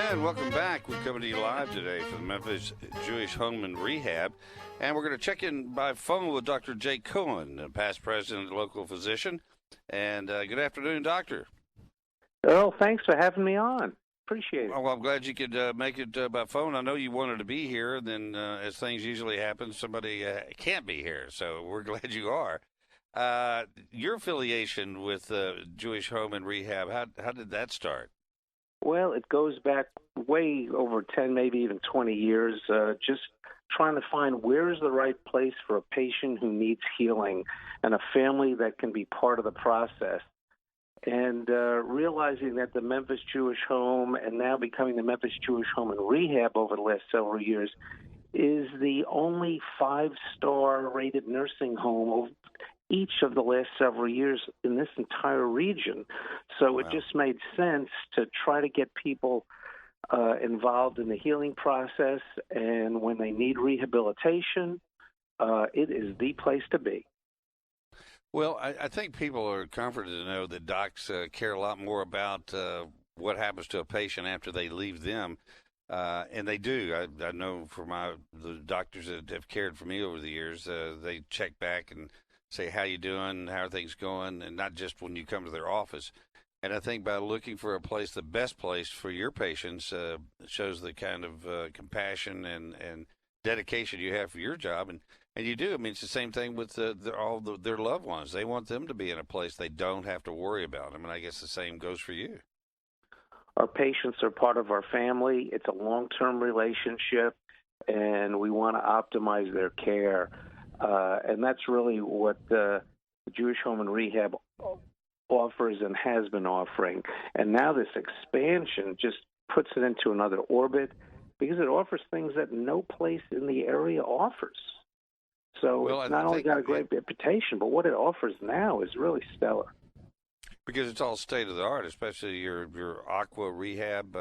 And welcome back. We're coming to you live today from the Memphis Jewish Home and Rehab. And we're going to check in by phone with Dr. Jay Cohen, past president, local physician. And good afternoon, doctor. Earle, thanks for having me on. Appreciate it. Well, I'm glad you could make it by phone. I know you wanted to be here. Then, as things usually happen, somebody can't be here. So we're glad you are. Your affiliation with Jewish Home and Rehab, how did that start? Well, it goes back way over 10, maybe even 20 years, just trying to find where's the right place for a patient who needs healing and a family that can be part of the process. And realizing that the Memphis Jewish Home and now becoming the Memphis Jewish Home and Rehab over the last several years is the only 5-star rated nursing home each of the last several years in this entire region. So Wow. It just made sense to try to get people involved in the healing process, and when they need rehabilitation, it is the place to be. Well, I think people are comforted to know that docs care a lot more about what happens to a patient after they leave them, and they do. I know for the doctors that have cared for me over the years, they check back and say, how you doing, how are things going, and not just when you come to their office. And I think by looking for a place, the best place for your patients, shows the kind of compassion and dedication you have for your job. And you do. I mean, it's the same thing with all their loved ones. They want them to be in a place they don't have to worry about them. And I guess the same goes for you. Our patients are part of our family. It's a long-term relationship, and we want to optimize their care. And that's really what the Jewish Home and Rehab offers and has been offering. And now this expansion just puts it into another orbit because it offers things that no place in the area offers. So it's not only got a great reputation, but what it offers now is really stellar. Because it's all state of the art, especially your aqua rehab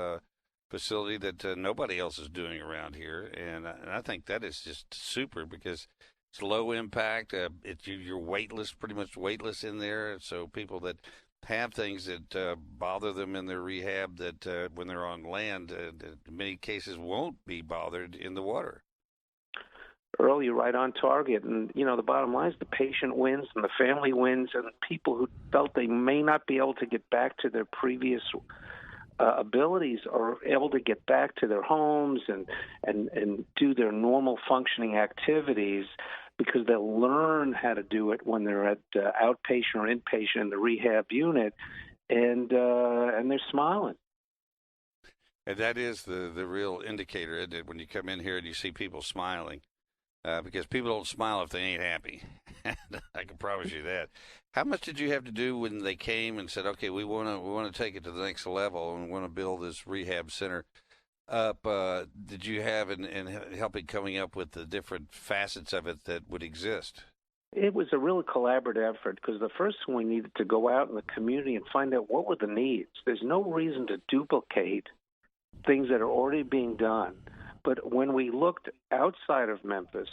facility that nobody else is doing around here. And I think that is just super because it's low impact. You're weightless, pretty much weightless in there. So people that have things that bother them in their rehab that when they're on land, in many cases won't be bothered in the water. Earle, you're right on target. And, the bottom line is the patient wins and the family wins, and people who felt they may not be able to get back to their previous abilities are able to get back to their homes and do their normal functioning activities because they'll learn how to do it when they're at outpatient or inpatient in the rehab unit, and they're smiling. And that is the real indicator, isn't it, when you come in here and you see people smiling. Because people don't smile if they ain't happy. I can promise you that. How much did you have to do when they came and said, "Okay, we want to take it to the next level and we want to build this rehab center up"? Did you have in helping coming up with the different facets of it that would exist? It was a really collaborative effort because the first thing we needed to go out in the community and find out what were the needs. There's no reason to duplicate things that are already being done. But when we looked outside of Memphis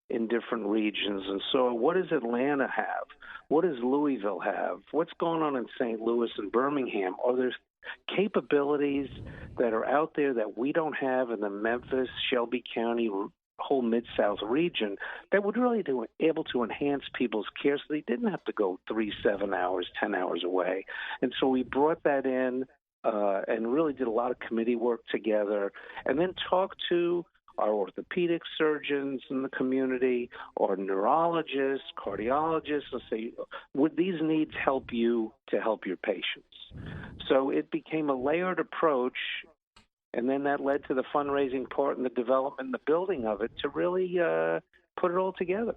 in different regions and saw what does Atlanta have, what does Louisville have, what's going on in St. Louis and Birmingham, are there capabilities that are out there that we don't have in the Memphis, Shelby County, whole Mid-South region that would really be able to enhance people's care so they didn't have to go 3, 7 hours, 10 hours away. And so we brought that in. And really did a lot of committee work together, and then talked to our orthopedic surgeons in the community, or neurologists, cardiologists, and say, would these needs help you to help your patients? So it became a layered approach, and then that led to the fundraising part and the development and the building of it to really put it all together.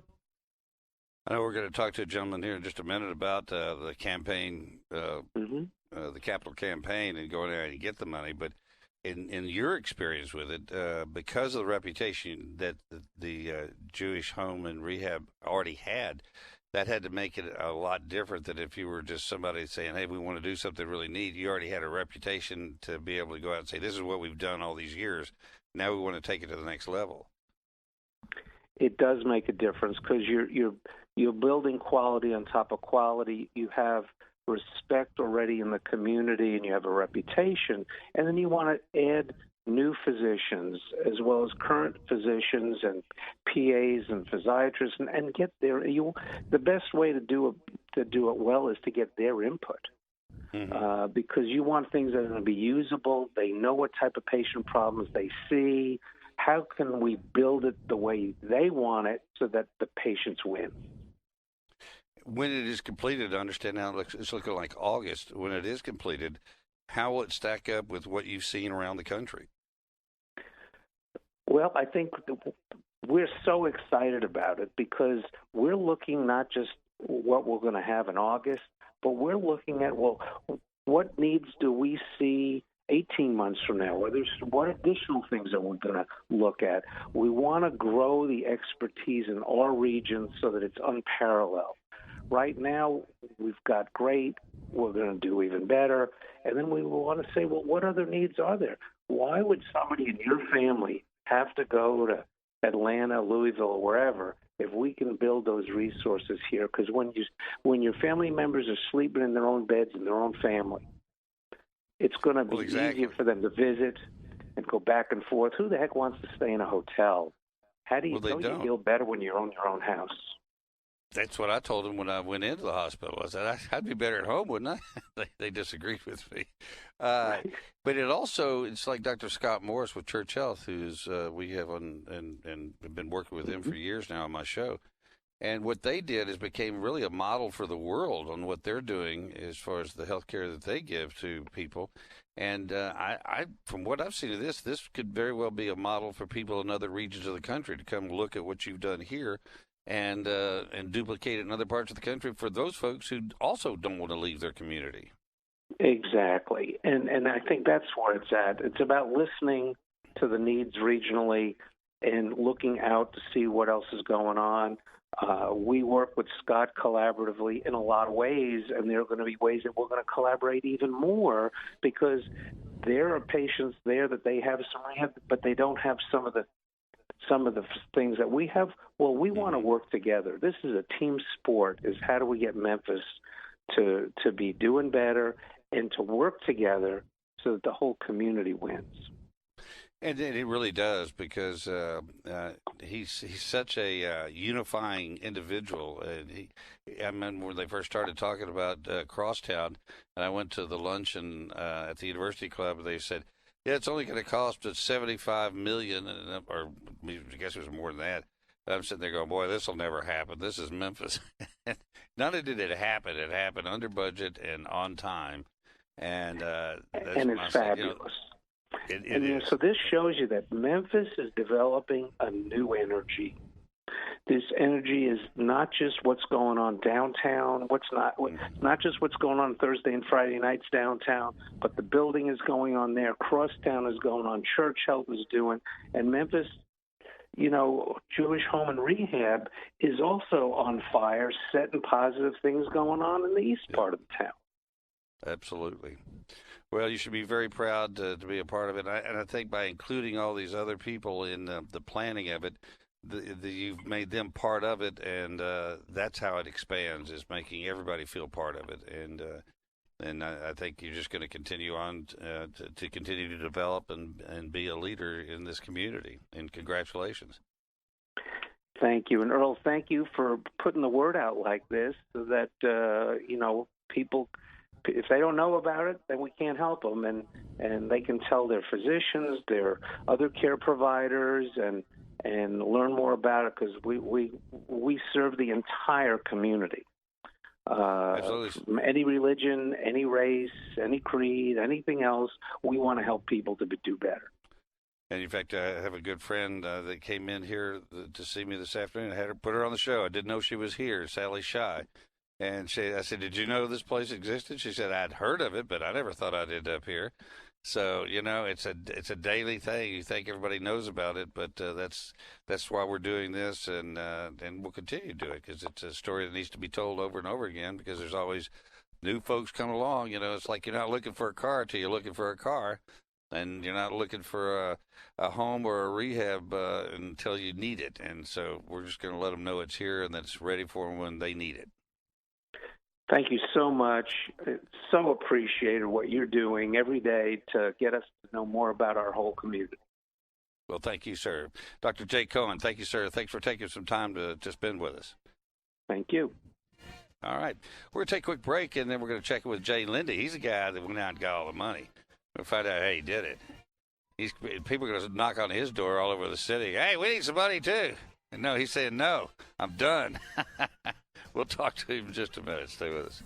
I know we're going to talk to a gentleman here in just a minute about the campaign, the capital campaign, and going there and get the money. But in your experience with it, because of the reputation that the Jewish Home and Rehab already had, that had to make it a lot different than if you were just somebody saying, "Hey, we want to do something really neat." You already had a reputation to be able to go out and say, "This is what we've done all these years. Now we want to take it to the next level." It does make a difference because you're building quality on top of quality. You have respect already in the community and you have a reputation, and then you want to add new physicians as well as current physicians and PAs and physiatrists, and get their the best way to do it well is to get their input. Because you want things that are going to be usable. They know what type of patient problems they see. How can we build it the way they want it so that the patients win? When it is completed, I understand now it's looking like August. When it is completed, how will it stack up with what you've seen around the country? Well, I think we're so excited about it because we're looking not just what we're going to have in August, but we're looking at, well, what needs do we see 18 months from now? What additional things are we going to look at? We want to grow the expertise in our region so that it's unparalleled. Right now, we've got great. We're going to do even better. And then we want to say, well, what other needs are there? Why would somebody in your family have to go to Atlanta, Louisville, or wherever if we can build those resources here? Because when your family members are sleeping in their own beds in their own family, it's going to be easier for them to visit and go back and forth. Who the heck wants to stay in a hotel? How do you you feel better when you're in your own house? That's what I told them when I went into the hospital. I said, I'd be better at home, wouldn't I? They disagreed with me. Right. But it's like Dr. Scott Morris with Church Health, who's we have on and have been working with him for years now on my show. And what they did is became really a model for the world on what they're doing as far as the health care that they give to people. And I, from what I've seen of this could very well be a model for people in other regions of the country to come look at what you've done here and duplicate it in other parts of the country for those folks who also don't want to leave their community. Exactly. And I think that's where it's at. It's about listening to the needs regionally and looking out to see what else is going on. We work with Scott collaboratively in a lot of ways, and there are going to be ways that we're going to collaborate even more because there are patients there that they have some rehab, but they don't have some of the things that we have. Well, we want to work together. This is a team sport. Is how do we get Memphis to be doing better and to work together so that the whole community wins. And it really does because he's such a unifying individual. I remember when they first started talking about Crosstown, and I went to the luncheon at the University Club, and they said, yeah, it's only going to cost us $75 million, or I guess it was more than that. I'm sitting there going, boy, this will never happen. This is Memphis. Not only did it happened under budget and on time. And it's fabulous. It is. So this shows you that Memphis is developing a new energy. This energy is not just what's going on downtown, not just what's going on Thursday and Friday nights downtown, but the building is going on there. Crosstown is going on. Church Health is doing. And Memphis, Jewish Home and Rehab is also on fire, setting positive things going on in the east part of the town. Absolutely. Well, you should be very proud to be a part of it. And I think by including all these other people in the planning of it, you've made them part of it, and that's how it expands, is making everybody feel part of it. And I think you're just going to continue on to continue to develop and be a leader in this community. And congratulations. Thank you. And Earle, thank you for putting the word out like this so that, people, if they don't know about it, then we can't help them. And they can tell their physicians, their other care providers, and learn more about it because we serve the entire community. Any religion, any race, any creed, anything else, we want to help people to do better. And in fact, I have a good friend that came in here to see me this afternoon. I had her put her on the show. I didn't know she was here, Sally Shy. And I said, did you know this place existed? She said, I'd heard of it, but I never thought I'd end up here. So, it's a daily thing. You think everybody knows about it, but that's why we're doing this, and we'll continue to do it because it's a story that needs to be told over and over again because there's always new folks coming along. It's like you're not looking for a car till you're looking for a car, and you're not looking for a home or a rehab until you need it. And so we're just going to let them know it's here and that it's ready for them when they need it. Thank you so much. It's so appreciated what you're doing every day to get us to know more about our whole community. Well, thank you, sir. Dr. Jay Cohen, thank you, sir. Thanks for taking some time to spend with us. Thank you. All right. We're going to take a quick break, and then we're going to check in with Jay Lindy. He's the guy that went out and got all the money. We'll find out how he did it. People are going to knock on his door all over the city. Hey, we need some money, too. And no, he's saying, no, I'm done. We'll talk to him in just a minute. Stay with us.